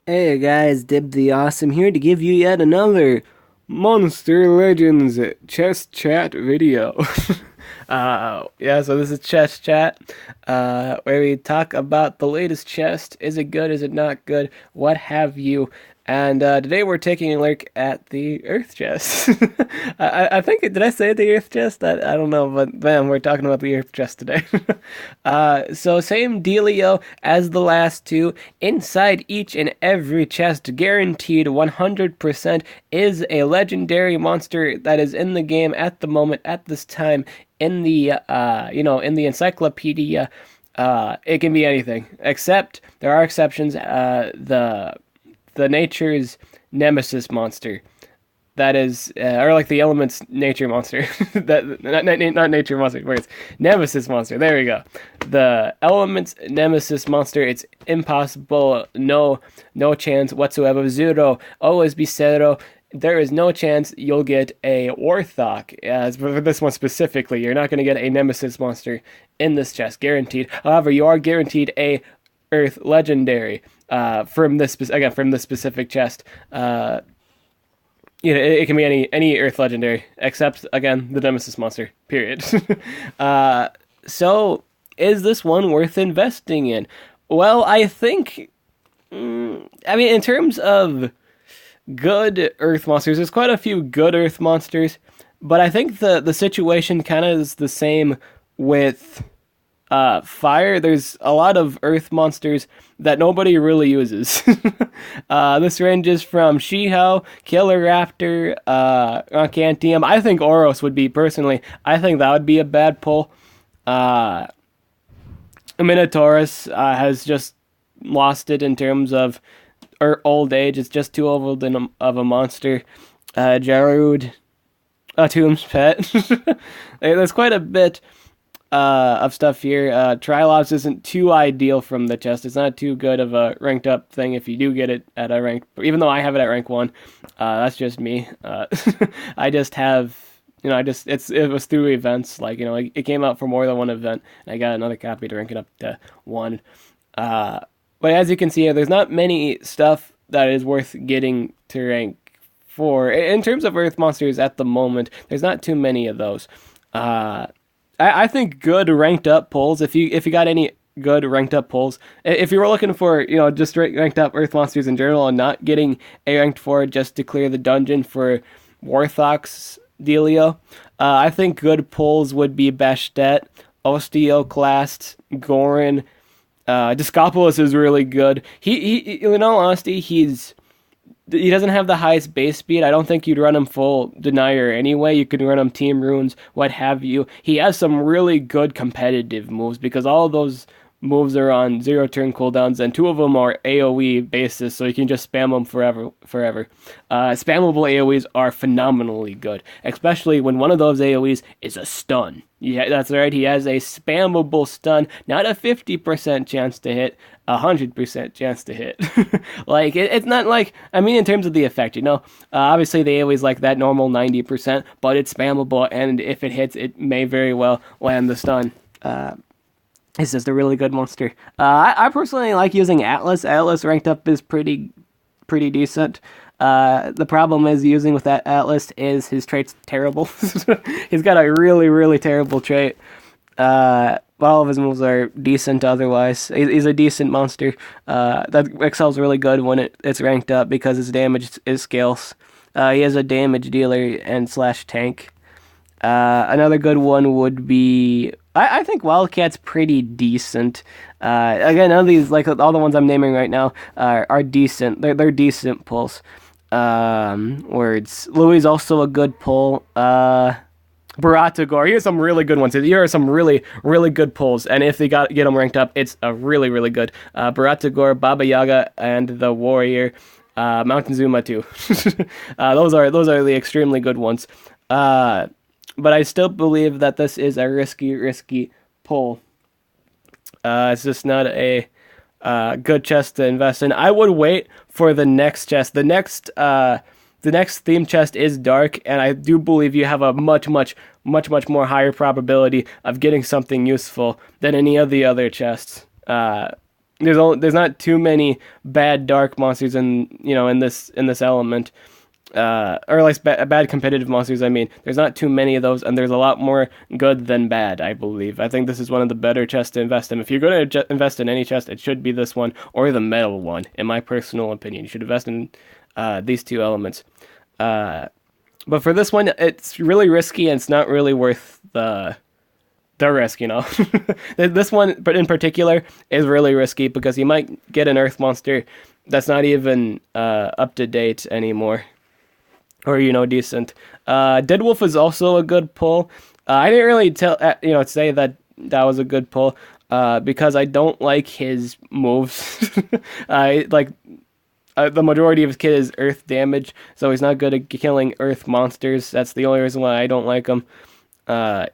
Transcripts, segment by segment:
Hey guys, Dib the Awesome here to give you yet another Monster Legends chess chat video. Yeah, so this is chess chat, where we talk about the latest chest. Is it good? Is it not good? What have you? And today we're taking a look at the Earth chest. I think, did I say the Earth chest? I don't know, but man, we're talking about the Earth chest today. So same dealio as the last two. Inside each and every chest, guaranteed 100%, is a legendary monster that is in the game at the moment, at this time, in the in the encyclopedia. It can be anything, except there are exceptions. The nature's nemesis monster. That is, or like the elements nature monster. That not nature monster. Where it's nemesis monster. There we go. The elements nemesis monster. It's impossible. No chance whatsoever. Zero. Always be zero. There is no chance you'll get a Warthog. As for this one specifically, you're not going to get a nemesis monster in this chest, guaranteed. However, you are guaranteed a Earth legendary from this specific chest. It can be any Earth legendary except again the Nemesis monster. Period. So is this one worth investing in? Well, I think. I mean, in terms of good Earth monsters, there's quite a few good Earth monsters, but I think the situation kind of is the same with fire. There's a lot of earth monsters that nobody really uses. This ranges from Shihao, Killer Raptor, Cantium. I think Oros would be, personally, I think that would be a bad pull. Minotaurus has just lost it in terms of old age. It's just too old of a monster. Jarud, Tomb's Pet. There's quite a bit of stuff here. Trilops isn't too ideal from the chest. It's not too good of a ranked up thing if you do get it at a rank. Even though I have it at rank 1, that's just me. I just have, it was through events. Like, it came out for more than one event, and I got another copy to rank it up to 1. But as you can see, there's not many stuff that is worth getting to rank 4. In terms of Earth monsters at the moment, there's not too many of those. I think good ranked up pulls. If you got any good ranked up pulls, if you were looking for just ranked up Earth monsters in general and not getting a ranked 4 just to clear the dungeon for Warthog's dealio, I think good pulls would be Bastet, Osteoclast, Gorin. Discopolis is really good. He in all honesty, he doesn't have the highest base speed. I don't think you'd run him full denier anyway. You could run him team runes, what have you. He has some really good competitive moves because all of those moves are on 0 turn cooldowns, and 2 of them are AoE basis, so you can just spam them forever. Spammable AoEs are phenomenally good, especially when one of those AoEs is a stun. Yeah, that's right. He has a spammable stun, not a 50% chance to hit, 100% chance to hit. Like, it's not like, I mean, in terms of the effect, obviously the AoE is like that normal 90%, but it's spammable, and if it hits, it may very well land the stun. It's just a really good monster. I personally like using Atlas. Atlas ranked up is pretty decent. The problem is using with that Atlas is his trait's terrible. He's got a really terrible trait. But all of his moves are decent otherwise. He's a decent monster. That excels really good when it's ranked up because his damage is scales. He is a damage dealer and / tank. Another good one would be, I think Wildcat's pretty decent. Again, none of these, like all the ones I'm naming right now, are decent. They're decent pulls. Words. Louis is also a good pull. Baratagor, he has some really good ones. Here are some really good pulls, and if they get them ranked up, it's a really good. Baratagor, Baba Yaga, and the Warrior. Mountain Zuma too. Those are the extremely good ones. But I still believe that this is a risky pull. It's just not a good chest to invest in. I would wait for the next chest. The next theme chest is dark, and I do believe you have a much more higher probability of getting something useful than any of the other chests. there's not too many bad dark monsters in this element. Or at least bad competitive monsters. I mean, there's not too many of those, and there's a lot more good than bad, I believe. I think this is one of the better chests to invest in. If you're going to invest in any chest, it should be this one or the metal one, in my personal opinion. You should invest in these two elements. But for this one, it's really risky, and it's not really worth the risk, This one, but in particular, is really risky because you might get an earth monster that's not even up to date anymore. Or, decent. Dead Wolf is also a good pull. I didn't really say that was a good pull, because I don't like his moves. The majority of his kit is earth damage, so he's not good at killing earth monsters. That's the only reason why I don't like him.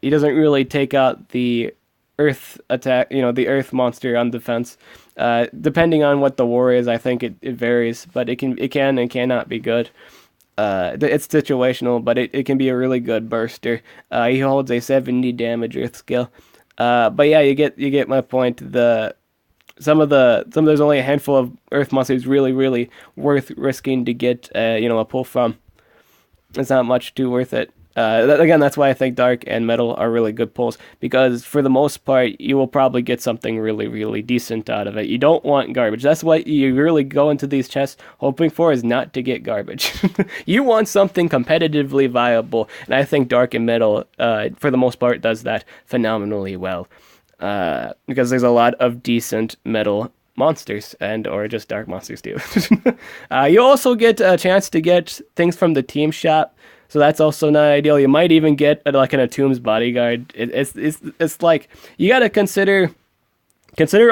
He doesn't really take out the earth attack, the earth monster on defense. Depending on what the war is, I think it varies, but it can and cannot be good. It's situational, but it can be a really good burster. He holds a 70 damage earth skill. But yeah, you get my point. There's only a handful of earth monsters really worth risking to get a pull from. It's not much too worth it. That's why I think dark and metal are really good pulls, because for the most part you will probably get something really decent out of it. You don't want garbage. That's what you really go into these chests hoping for, is not to get garbage. You want something competitively viable, and I think dark and metal for the most part does that phenomenally well, because there's a lot of decent metal monsters or just dark monsters too. You also get a chance to get things from the team shop. So that's also not ideal. You might even get like an Atom's bodyguard. It's like you gotta consider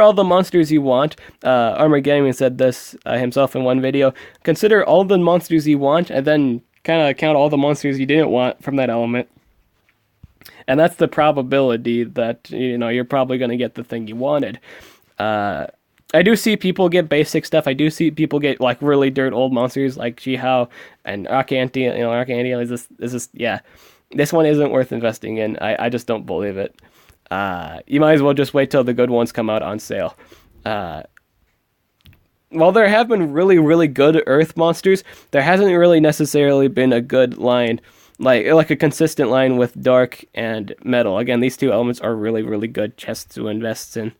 all the monsters you want. Armor Gaming said this himself in one video. Consider all the monsters you want, and then kind of count all the monsters you didn't want from that element. And that's the probability that you're probably gonna get the thing you wanted. I do see people get basic stuff. I do see people get like really dirt old monsters like Jihao and Arcantia. Arcantia is this yeah. This one isn't worth investing in. I just don't believe it. You might as well just wait till the good ones come out on sale. While there have been really good earth monsters, there hasn't really necessarily been a good line, like a consistent line with dark and metal. Again, these two elements are really good chests to invest in.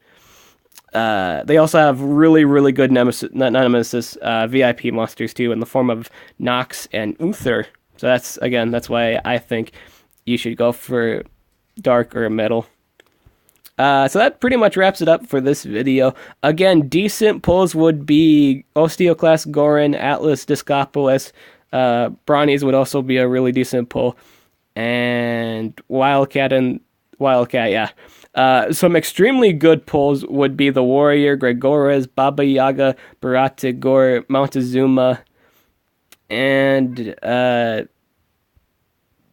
They also have really good Nemesis VIP monsters too, in the form of Nox and Uther. So that's why I think you should go for dark or metal. So that pretty much wraps it up for this video. Again, decent pulls would be Osteoclast, Gorin, Atlas, Discopolis. Brawnies would also be a really decent pull. And Wildcat, yeah. Some extremely good pulls would be the Warrior, Gregores, Baba Yaga, Baratigor, Montezuma, and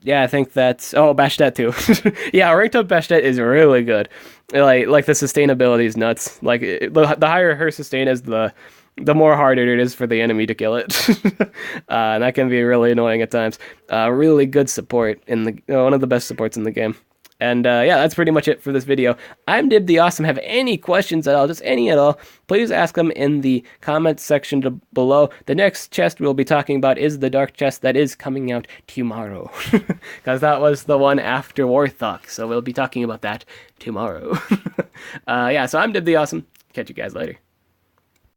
yeah, I think that's Bastet too. Yeah, ranked up Bastet is really good. Like the sustainability is nuts. Like the higher her sustain is, the more harder it is for the enemy to kill it. And that can be really annoying at times. Really good support in one of the best supports in the game. And yeah, that's pretty much it for this video. I'm Dib the Awesome. Have any questions at all, just any at all, please ask them in the comments section below. The next chest we'll be talking about is the dark chest that is coming out tomorrow. Because that was the one after Warthog, so we'll be talking about that tomorrow. Yeah, so I'm Dib the Awesome. Catch you guys later.